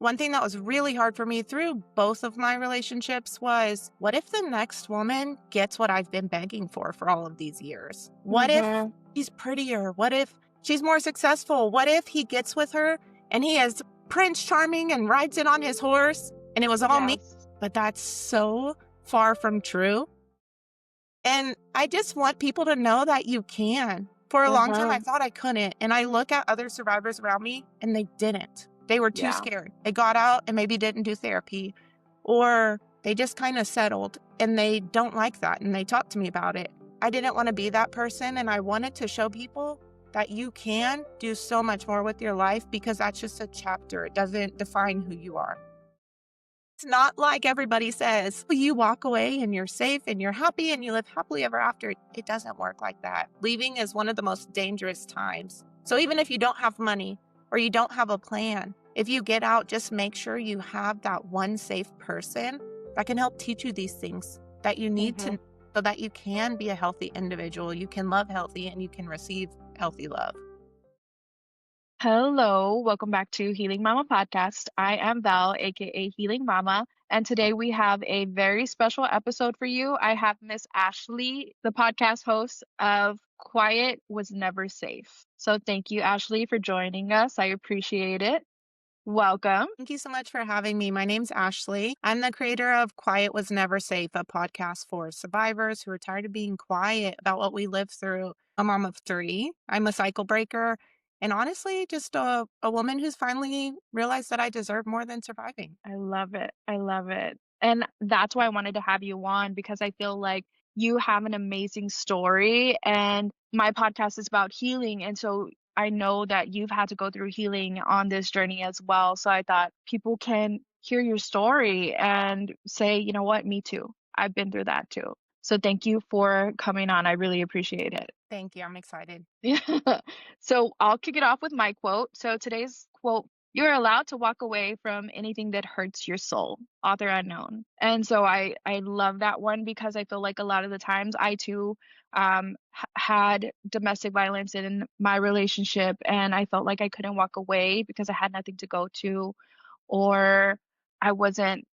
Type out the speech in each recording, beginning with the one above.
One thing that was really hard for me through both of my relationships was, what if the next woman gets what I've been begging for all of these years? What if Mm-hmm. she's prettier? What if she's more successful? What if he gets with her and he is Prince Charming and rides it on his horse and it was all me? Yes. But that's so far from true. And I just want people to know that you can. For a long time, I Mm-hmm. thought I couldn't. And I look at other survivors around me and they didn't. They were too Yeah. scared. They got out and maybe didn't do therapy, or they just kind of settled and they don't like that. And they talked to me about it. I didn't want to be that person. And I wanted to show people that you can do so much more with your life, because that's just a chapter. It doesn't define who you are. It's not like everybody says, "Well, you walk away and you're safe and you're happy and you live happily ever after." It doesn't work like that. Leaving is one of the most dangerous times. So even if you don't have money or you don't have a plan, if you get out, just make sure you have that one safe person that can help teach you these things that you need to Mm-hmm. know, so that you can be a healthy individual, you can love healthy, and you can receive healthy love. Hello, welcome back to Healing Momma Podcast. I am Val, aka Healing Mama, and today we have a very special episode for you. I have Miss Ashley, the podcast host of Quiet Was Never Safe. So thank you, Ashley, for joining us. I appreciate it. Welcome. Thank you so much for having me. My name's Ashley. I'm the creator of Quiet Was Never Safe, a podcast for survivors who are tired of being quiet about what we live through. A mom of three. I'm a cycle breaker. And honestly, just a woman who's finally realized that I deserve more than surviving. I love it. I love it. And that's why I wanted to have you on because I feel like you have an amazing story and my podcast is about healing. And so I know that you've had to go through healing on this journey as well. So I thought people can hear your story and say, you know what, me too. I've been through that too. So thank you for coming on. I really appreciate it. Thank you. I'm excited. Yeah. So I'll kick it off with my quote. So today's quote, you're allowed to walk away from anything that hurts your soul, author unknown. And so I love that one because I feel like a lot of the times I too had domestic violence in my relationship and I felt like I couldn't walk away because I had nothing to go to, or I wasn't,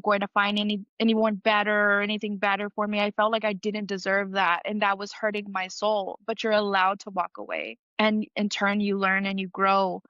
going to find anyone better or anything better for me. I felt like I didn't deserve that and that was hurting my soul. But you're allowed to walk away. And in turn, you learn and you grow.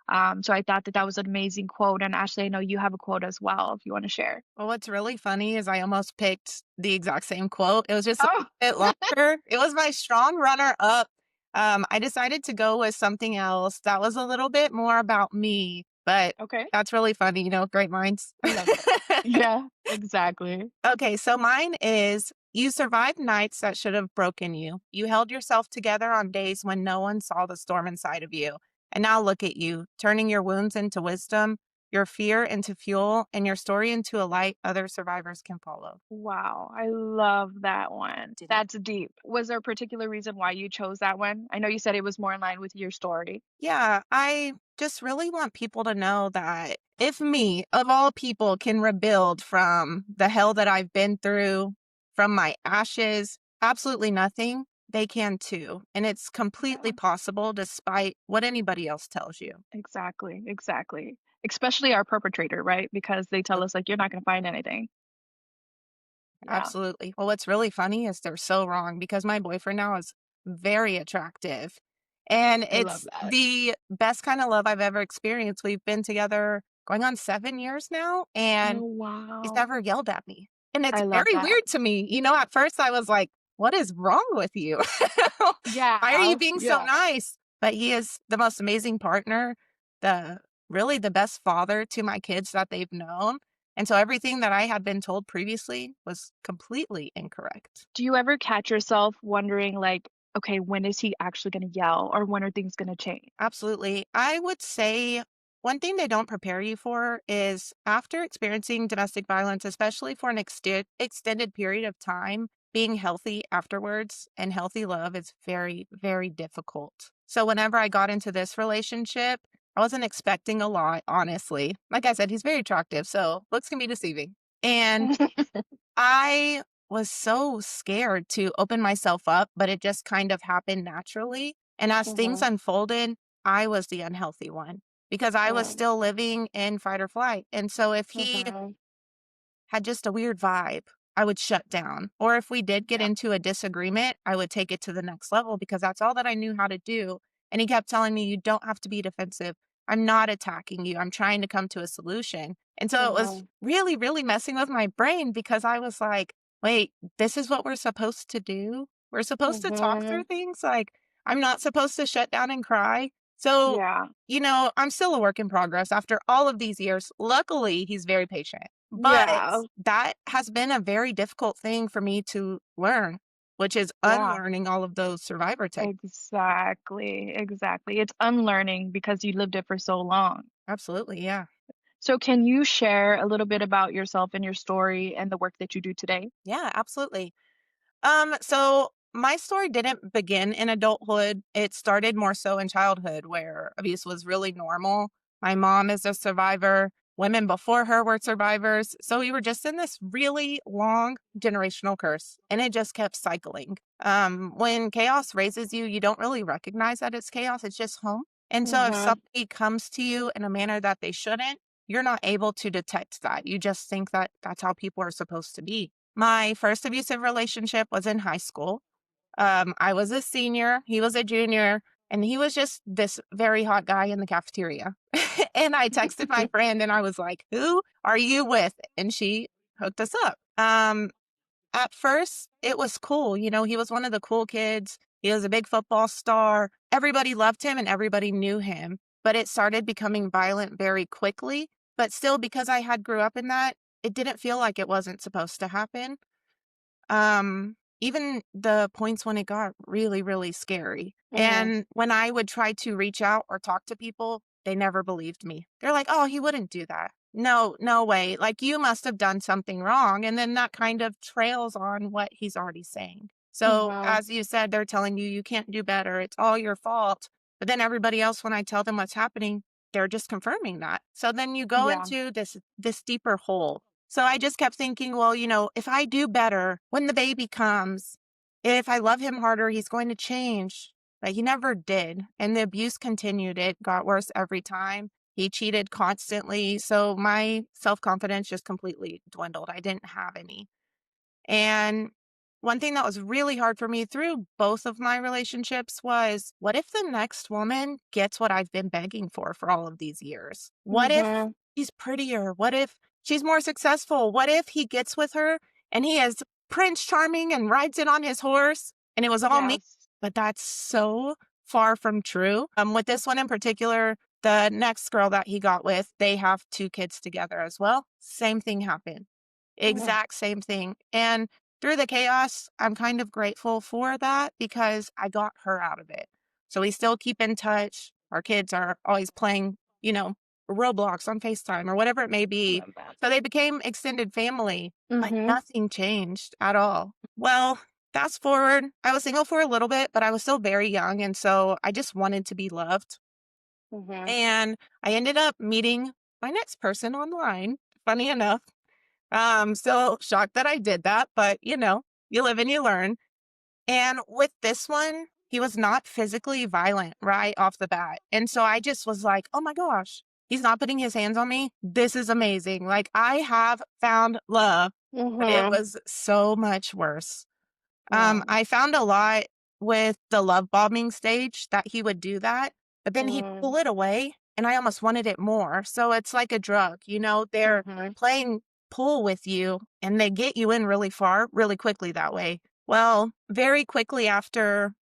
So I thought that that was an amazing quote. And Ashley, I know you have a quote as well, if you want to share. Well, what's really funny is I almost picked the exact same quote. It was just a Oh, bit longer. It was my strong runner up. I decided to go with something else that was a little bit more about me, but okay. that's really funny, great minds. I love it. Yeah, exactly. Okay, so mine is, you survived nights that should have broken you. You held yourself together on days when no one saw the storm inside of you. And now look at you, turning your wounds into wisdom, your fear into fuel, and your story into a light other survivors can follow. Wow, I love that one. Didn't. That's deep. Was there a particular reason why you chose that one? I know you said it was more in line with your story. Yeah, I just really want people to know that if me, of all people, can rebuild from the hell that I've been through, from my ashes, absolutely nothing, they can too. And it's completely Yeah. possible despite what anybody else tells you. Exactly, exactly. Especially our perpetrator, right? Because they tell us like you're not going to find anything. Yeah, Absolutely. Well, what's really funny is they're so wrong, because my boyfriend now is very attractive. And I love it's that. the best kind of love I've ever experienced. We've been together going on 7 years now, and Oh he's wow. never yelled at me. And it's I love very that. weird to me. At first I was like, what is wrong with you? Why are you Yeah. being so Yeah. nice? But he is the most amazing partner, the really the best father to my kids that they've known. And so everything that I had been told previously was completely incorrect. Do you ever catch yourself wondering like, okay, when is he actually going to yell or when are things going to change? Absolutely. I would say one thing they don't prepare you for is, after experiencing domestic violence, especially for an extended period of time, being healthy afterwards and healthy love is very, very difficult. So whenever I got into this relationship, I wasn't expecting a lot, honestly. Like I said, he's very attractive, so looks can be deceiving. And I was so scared to open myself up, but it just kind of happened naturally. And as things Mhm. unfolded, I was the unhealthy one. because I was Mm. still living in fight or flight. And so if he Mhm. had just a weird vibe, I would shut down. Or if we did get Yeah. into a disagreement, I would take it to the next level because that's all that I knew how to do. And he kept telling me, "You don't have to be defensive. I'm not attacking you. I'm trying to come to a solution." And so it was Mhm. really, really messing with my brain because I was like, wait, this is what we're supposed to do? We're supposed to talk through Mhm. things? Like, I'm not supposed to shut down and cry. So, Yeah. I'm still a work in progress after all of these years. Luckily, he's very patient. But Yeah. that has been a very difficult thing for me to learn, which is Yeah. unlearning all of those survivor techniques. Exactly. Exactly. It's unlearning because you lived it for so long. Absolutely, yeah. So can you share a little bit about yourself and your story and the work that you do today? Yeah, absolutely. So my story didn't begin in adulthood. It started more so in childhood where abuse was really normal. My mom is a survivor. Women before her were survivors. So we were just in this really long generational curse and it just kept cycling. When chaos raises you, you don't really recognize that it's chaos. It's just home. And so if Mhm. somebody comes to you in a manner that they shouldn't, you're not able to detect that. You just think that that's how people are supposed to be. My first abusive relationship was in high school. I was a senior, he was a junior, and he was just this very hot guy in the cafeteria. And I texted my friend and I was like, "Who are you with?" And she hooked us up. At first, it was cool. He was one of the cool kids. He was a big football star. Everybody loved him and everybody knew him. But it started becoming violent very quickly. But still, because I had grew up in that, it didn't feel like it wasn't supposed to happen. Even the points when it got really, really scary. Mhm. And when I would try to reach out or talk to people, they never believed me. They're like, "Oh, he wouldn't do that. No, no way. Like, you must have done something wrong." And then that kind of trails on what he's already saying. So, Mhm. as you said, they're telling you can't do better. It's all your fault. But then everybody else, when I tell them what's happening, they're just confirming that. So then you go Yeah. into this deeper hole. So I just kept thinking, well, if I do better when the baby comes, if I love him harder, he's going to change. But he never did. And the abuse continued. It got worse every time. He cheated constantly. So my self confidence just completely dwindled. I didn't have any. And one thing that was really hard for me through both of my relationships was, what if the next woman gets what I've been begging for all of these years? What if Mhm. she's prettier? What if she's more successful? What if he gets with her and he is Prince Charming and rides it on his horse and it was all me? Yes. But that's so far from true. With this one in particular, the next girl that he got with, they have two kids together as well. Same thing happened. Mm. Exact same thing. And through the chaos, I'm kind of grateful for that because I got her out of it. So we still keep in touch. Our kids are always playing, Roblox on FaceTime or whatever it may I be. love that. So they became extended family, but Mhm. nothing changed at all. Well, fast forward, I was single for a little bit, but I was still very young. And so I just wanted to be loved. Mhm. And I ended up meeting my next person online, funny enough. Still shocked that I did that, but you live and you learn. And with this one, he was not physically violent right off the bat. And so I just was like, oh my gosh, he's not putting his hands on me. This is amazing. Like, I have found love, but it Mhm. was so much worse. Mm. I found a lot with the love bombing stage that he would do that, but then he'd pull Mm. it away and I almost wanted it more. So it's like a drug, they're Mhm. playing pool with you and they get you in really far, really quickly that way. Well, very quickly after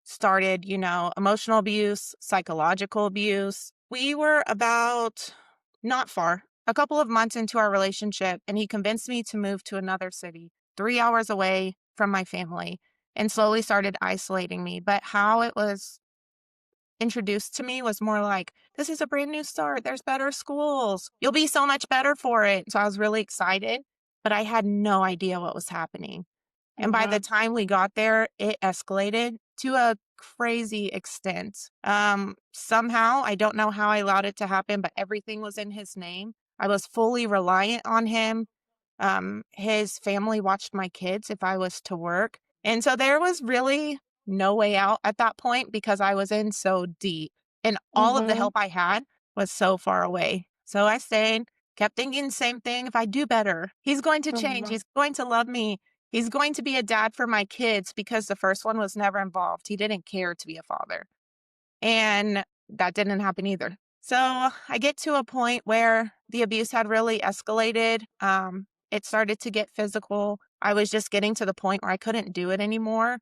started, emotional abuse, psychological abuse. We were about not far, a couple of months into our relationship, and he convinced me to move to another city, 3 hours away from my family, and slowly started isolating me. But how it was introduced to me was more like, this is a brand new start. There's better schools. You'll be so much better for it. So I was really excited, but I had no idea what was happening. And by the Mhm. time we got there, it escalated to a crazy extent. Somehow, I don't know how I allowed it to happen, but everything was in his name. I was fully reliant on him. His family watched my kids if I was to work. And so there was really no way out at that point because I was in so deep. And all of the Mhm. help I had was so far away. So I stayed, kept thinking the same thing. If I do better, he's going to change. Mhm. He's going to love me. He's going to be a dad for my kids because the first one was never involved. He didn't care to be a father. And that didn't happen either. So I get to a point where the abuse had really escalated. It started to get physical. I was just getting to the point where I couldn't do it anymore.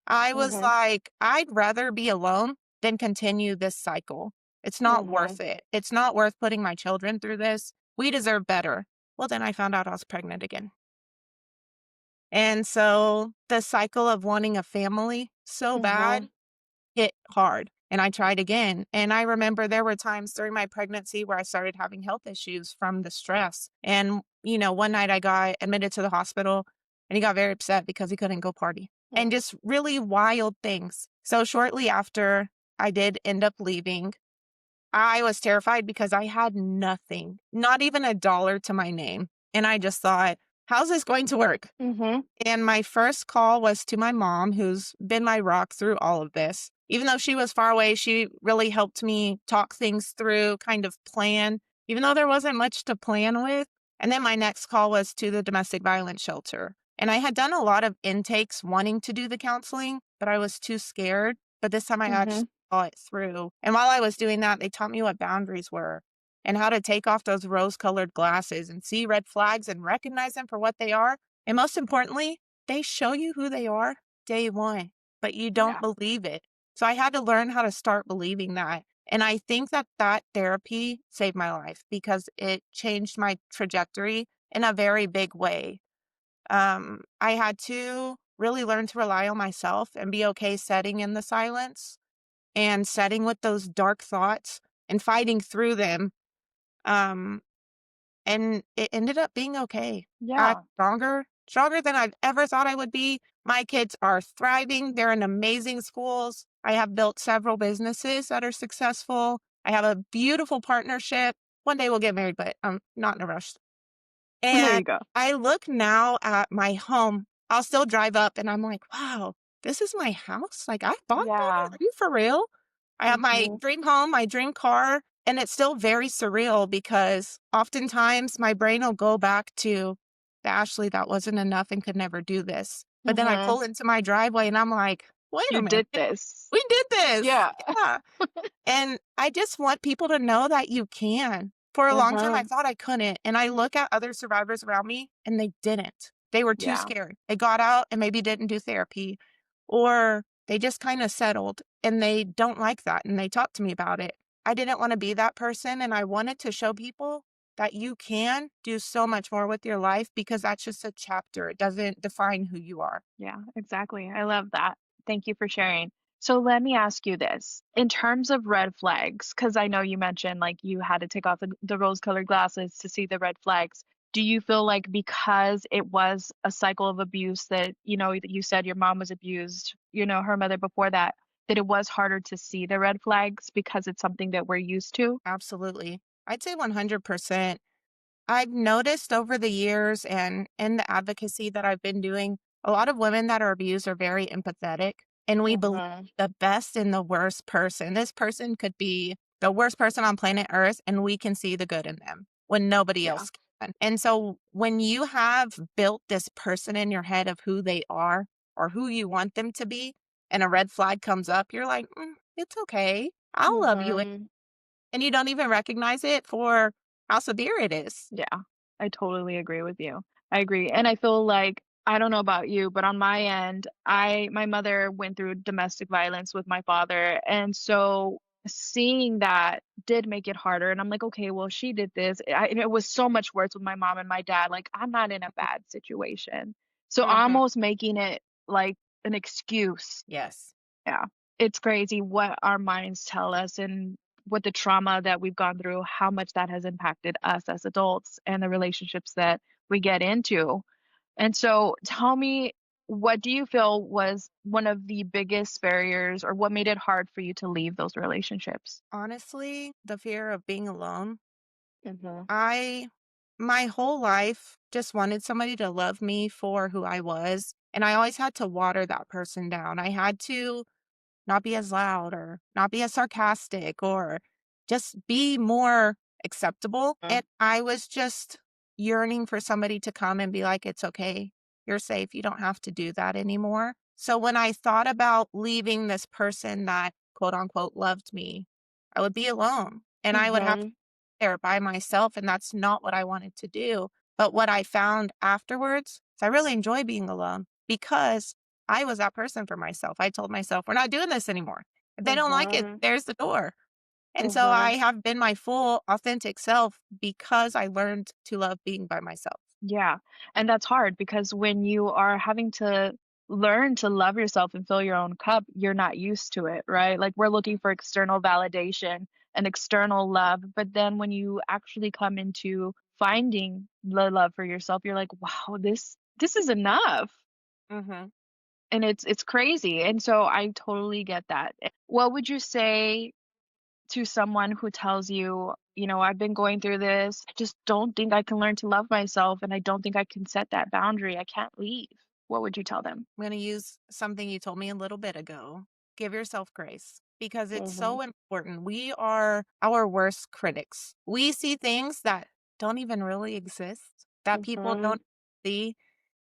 I was Mhm. like, I'd rather be alone than continue this cycle. It's not worth Mhm. it. It's not worth putting my children through this. We deserve better. Well, then I found out I was pregnant again. And so the cycle of wanting a family so bad Mhm. hit hard, and I tried again, and I remember there were times during my pregnancy where I started having health issues from the stress, and, one night I got admitted to the hospital, and he got very upset because he couldn't go party, and Mhm. just really wild things. So shortly after I did end up leaving, I was terrified because I had nothing, not even a dollar to my name, and I just thought, "How's this going to work?" Mhm. And my first call was to my mom, who's been my rock through all of this. Even though she was far away, she really helped me talk things through, kind of plan, even though there wasn't much to plan with. And then my next call was to the domestic violence shelter. And I had done a lot of intakes wanting to do the counseling, but I was too scared. But this time I actually Mhm. saw it through. And while I was doing that, they taught me what boundaries were and how to take off those rose colored glasses and see red flags and recognize them for what they are, and most importantly, they show you who they are day one, but you don't Yeah. believe it. So I had to learn how to start believing that. And I think that that therapy saved my life because it changed my trajectory in a very big way. I had to really learn to rely on myself and be okay setting in the silence and setting with those dark thoughts and fighting through them. Um, and it ended up being okay. I'm Yeah. stronger than I've ever thought I would be. My kids are thriving. They're in amazing schools. I have built several businesses that are successful. I have a beautiful partnership. One day we'll get married, but I'm not in a rush. There And you go. I look now at my home. I'll still drive up and I'm like, wow, this is my house. Like I bought this. Yeah. Are you for real? I have my Mhm. dream home, my dream car, and it's still very surreal because oftentimes my brain will go back to the Ashley that wasn't enough and could never do this. But then I Mhm. pull into my driveway and I'm like, wait You a minute, did this. we did this. Yeah. Yeah. And I just want people to know that you can. For a long time, I Mhm. thought I couldn't. And I look at other survivors around me and they didn't. They were too Yeah. scared. They got out and maybe didn't do therapy, or they just kind of settled and they don't like that. And they talked to me about it. I didn't want to be that person. And I wanted to show people that you can do so much more with your life because that's just a chapter. It doesn't define who you are. Yeah, exactly. I love that. Thank you for sharing. So let me ask you this. In terms of red flags, because I know you mentioned like you had to take off the rose-colored glasses to see the red flags. Do you feel like because it was a cycle of abuse that, that you said your mom was abused, her mother before that, that it was harder to see the red flags because it's something that we're used to? Absolutely. I'd say 100%. I've noticed over the years and in the advocacy that I've been doing, a lot of women that are abused are very empathetic, and we believe Mhm. the best in the worst person. This person could be the worst person on planet Earth, and we can see the good in them when nobody Yeah. else can. And so when you have built this person in your head of who they are or who you want them to be, and a red flag comes up, you're like, it's okay. I'll love you. Mhm. And you don't even recognize it for how severe it is. Yeah, I totally agree with you. I agree. And I feel like I don't know about you, but on my end, my mother went through domestic violence with my father. And so seeing that did make it harder. And I'm like, okay, well, she did this. And it was so much worse with my mom and my dad. Like, I'm not in a bad situation. So Mhm. almost making it like an excuse. Yes. Yeah. It's crazy what our minds tell us and what the trauma that we've gone through, how much that has impacted us as adults and the relationships that we get into. And so tell me, what do you feel was one of the biggest barriers or what made it hard for you to leave those relationships? Honestly, the fear of being alone. Mhm. I my whole life just wanted somebody to love me for who I was, and I always had to water that person down. I had to not be as loud or not be as sarcastic or just be more acceptable. Mm. And I was just yearning for somebody to come and be like, it's okay. You're safe. You don't have to do that anymore. So when I thought about leaving this person that quote unquote loved me, I would be alone and I would have to Mhm. be there by myself. And that's not what I wanted to do. But what I found afterwards is I really enjoy being alone because I was that person for myself. I told myself, we're not doing this anymore. If they don't like it, Mhm. there's the door. And so I Mhm. have been my full authentic self because I learned to love being by myself. Yeah. And that's hard because when you are having to learn to love yourself and fill your own cup, you're not used to it, right? Like we're looking for external validation and external love, but then when you actually come into finding the love for yourself, you're like, "Wow, this is enough." Mhm. And it's crazy. And so I totally get that. What would you say to someone who tells you, I've been going through this. I just don't think I can learn to love myself and I don't think I can set that boundary. I can't leave. What would you tell them? I'm going to use something you told me a little bit ago. Give yourself grace because it's Mhm. so important. We are our worst critics. We see things that don't even really exist, that people Mhm. don't see.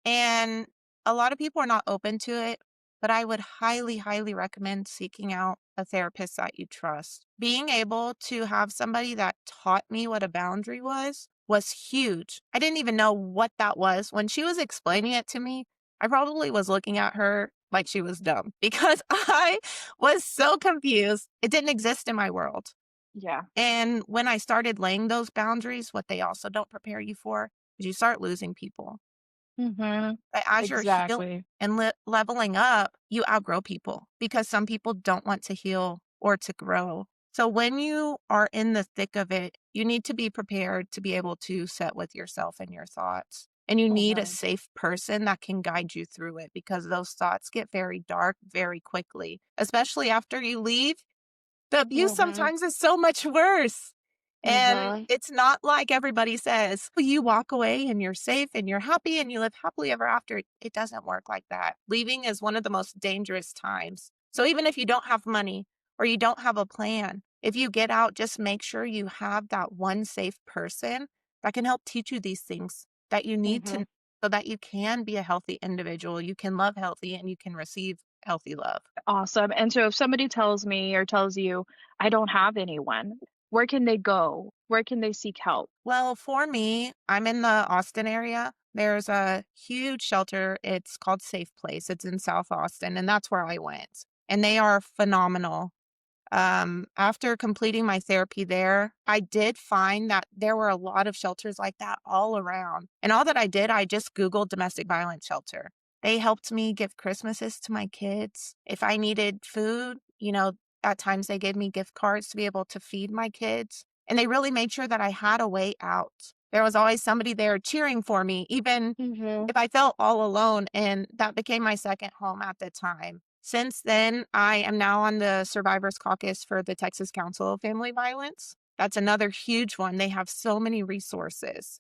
And a lot of people are not open to it, but I would highly, highly recommend seeking out a therapist that you trust. Being able to have somebody that taught me what a boundary was huge. I didn't even know what that was. When she was explaining it to me, I probably was looking at her like she was dumb because I was so confused. It didn't exist in my world. Yeah. And when I started laying those boundaries, what they also don't prepare you for is you start losing people. Mhm. But as you're healing Exactly. and leveling up, you outgrow people because some people don't want to heal or to grow. So when you are in the thick of it, you need to be prepared to be able to sit with yourself and your thoughts. And you need a Mhm. safe person that can guide you through it because those thoughts get very dark very quickly, especially after you leave. The abuse Mhm. sometimes is so much worse. And Mhm. it's not like everybody says, "Well, you walk away and you're safe and you're happy and you live happily ever after." It doesn't work like that. Leaving is one of the most dangerous times. So even if you don't have money or you don't have a plan, if you get out, just make sure you have that one safe person that can help teach you these things that you need to Mhm. know so that you can be a healthy individual, you can love healthy, and you can receive healthy love. Awesome. And so if somebody tells me or tells you, I don't have anyone, where can they go? Where can they seek help? Well, for me, I'm in the Austin area. There's a huge shelter. It's called Safe Place. It's in South Austin, and that's where I went. And they are phenomenal. After completing my therapy there, I did find that there were a lot of shelters like that all around. And all that I did, I just Googled domestic violence shelter. They helped me give Christmases to my kids. If I needed food, at times they gave me gift cards to be able to feed my kids. And they really made sure that I had a way out. There was always somebody there cheering for me, even Mhm. if I felt all alone, and that became my second home at the time. Since then, I am now on the Survivors Caucus for the Texas Council of Family Violence. That's another huge one. They have so many resources.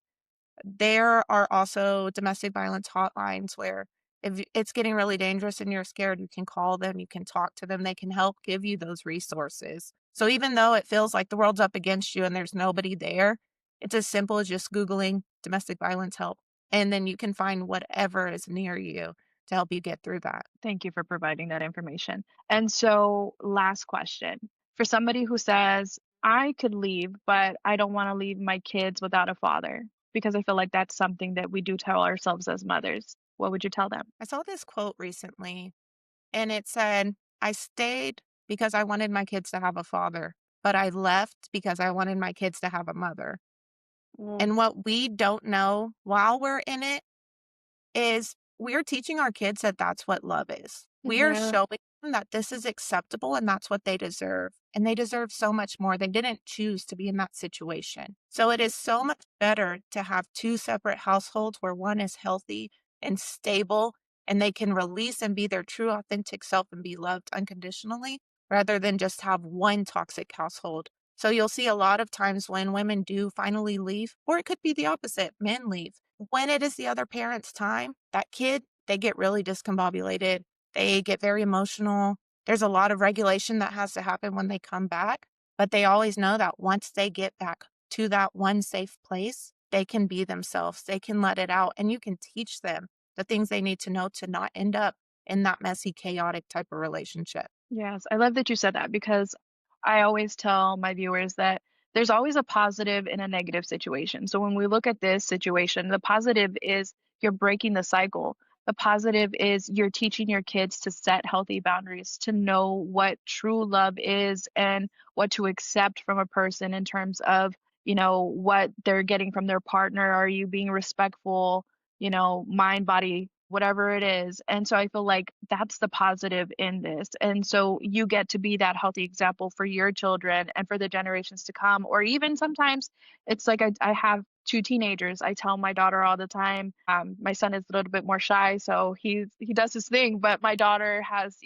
There are also domestic violence hotlines where if it's getting really dangerous and you're scared, you can call them, you can talk to them, they can help give you those resources. So even though it feels like the world's up against you and there's nobody there, it's as simple as just Googling domestic violence help. And then you can find whatever is near you to help you get through that. Thank you for providing that information. And so, last question for somebody who says, I could leave, but I don't want to leave my kids without a father, because I feel like that's something that we do tell ourselves as mothers. What would you tell them? I saw this quote recently and it said, I stayed because I wanted my kids to have a father, but I left because I wanted my kids to have a mother. Mm. And what we don't know while we're in it is we're teaching our kids that that's what love is. We are Mhm. showing them that this is acceptable and that's what they deserve. And they deserve so much more. They didn't choose to be in that situation. So it is so much better to have two separate households where one is healthy and stable and they can release and be their true, authentic self and be loved unconditionally rather than just have one toxic household. So you'll see a lot of times when women do finally leave, or it could be the opposite, men leave when it is the other parent's time, that kid, they get really discombobulated. They get very emotional. There's a lot of regulation that has to happen when they come back. but they always know that once they get back to that one safe place, they can be themselves. They can let it out, and you can teach them the things they need to know to not end up in that messy, chaotic type of relationship. Yes, I love that you said that because I always tell my viewers that there's always a positive in a negative situation. So when we look at this situation, the positive is you're breaking the cycle. The positive is you're teaching your kids to set healthy boundaries, to know what true love is and what to accept from a person in terms of, what they're getting from their partner. Are you being respectful, mind, body, whatever it is. And so I feel like that's the positive in this. And so you get to be that healthy example for your children and for the generations to come. Or even sometimes it's like I have two teenagers. I tell my daughter all the time. My son is a little bit more shy, so he does his thing. But my daughter has,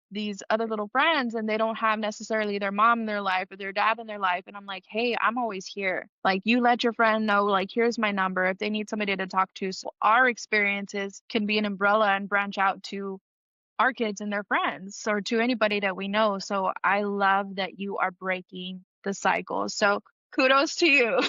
these other little friends and they don't have necessarily their mom in their life or their dad in their life, and I'm like, hey, I'm always here. Like, you let your friend know, like, here's my number if they need somebody to talk to. So our experiences can be an umbrella and branch out to our kids and their friends or to anybody that we know. So I love that you are breaking the cycle. So kudos to you.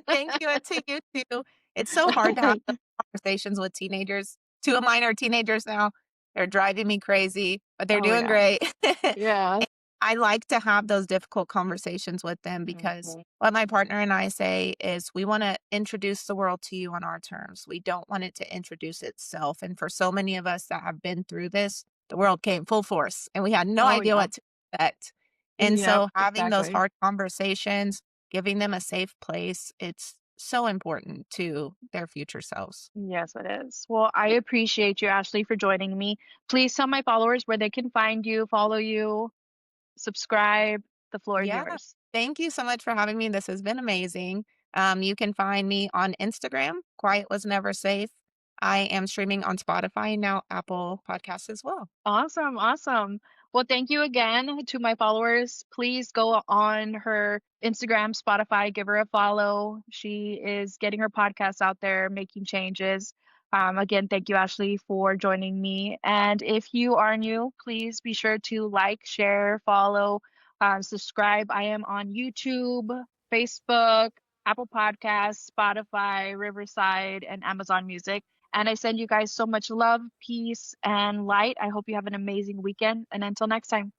Thank you, and to you too. It's so hard to have those conversations with teenagers. 2 of mine are teenagers now. They're driving me crazy, but they're Oh doing yeah. great. Yeah. And I like to have those difficult conversations with them because Mhm. what my partner and I say is we wanna introduce the world to you on our terms. We don't want it to introduce itself, and for so many of us that have been through this, the world came full force, and we had no Oh idea yeah. what to expect. And Yep, so having those exactly. hard conversations, giving them a safe place, it's so important to their future selves. Yes, it is. Well, I appreciate you, Ashley, for joining me. Please tell my followers where they can find you, follow you, subscribe. The floor is Yeah. yours. Thank you so much for having me. This has been amazing. You can find me on Instagram, Quiet Was Never Safe. I am streaming on Spotify and now Apple Podcasts as well. Awesome, awesome. Well, thank you again to my followers. Please go on her Instagram, Spotify, give her a follow. She is getting her podcast out there, making changes. Again, thank you, Ashley, for joining me. And if you are new, please be sure to like, share, follow, subscribe. I am on YouTube, Facebook, Apple Podcasts, Spotify, Riverside, and Amazon Music. And I send you guys so much love, peace, and light. I hope you have an amazing weekend. And until next time.